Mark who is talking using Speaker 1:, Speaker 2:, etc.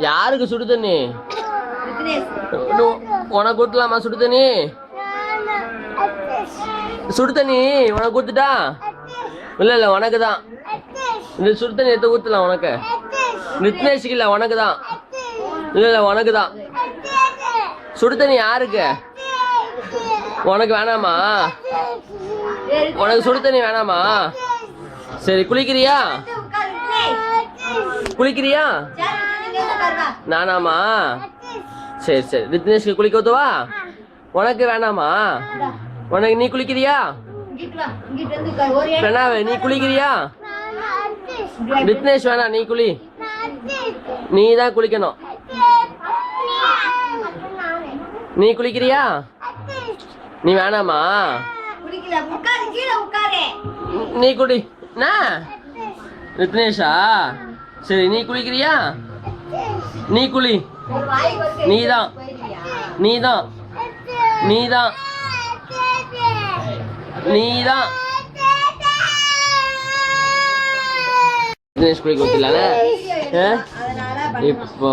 Speaker 1: யாருக்கு சுடு தண்ணி? உனக்கு ஊத்தலாமா சுடு தண்ணி? சுடு தண்ணி உனக்கு ஊத்துட்டா? இல்ல இல்ல உனக்கு தான். இந்த சுடு தண்ணி எடுத்து ஊத்தலாம் உனக்கு. விக்னேஷுக்கு இல்ல உனக்கு தான். இல்ல இல்ல உனக்கு தான். சுடு தண்ணி யாருக்கு? உனக்கு வேணாமா? உனக்கு சுடு தண்ணி வேணாமா? சரி குளிக்கிறியா? குளிக்கிறியா? நானாமா? சரி சரி விக்னேஷ்க்கு குளிக்க ஊத்துவா? உனக்கு வேணாமா? உனக்கு நீ குளிக்கிறியா? பிரணாவே நீ குளிக்கிறியா? விக்னேஷ் வேணாம் நீ குளி. நீ தான் குளிக்கணும். நீ குளிக்கிறியா? நீ வேணாமா? நீ குடி. விக்னேஷா சரி நீ குளிக்கிறியா? நீ குளி. நீதான் நீதான் நீதான் நீதான். விக்னேஷ் குளிக்க ஊத்தல இப்போ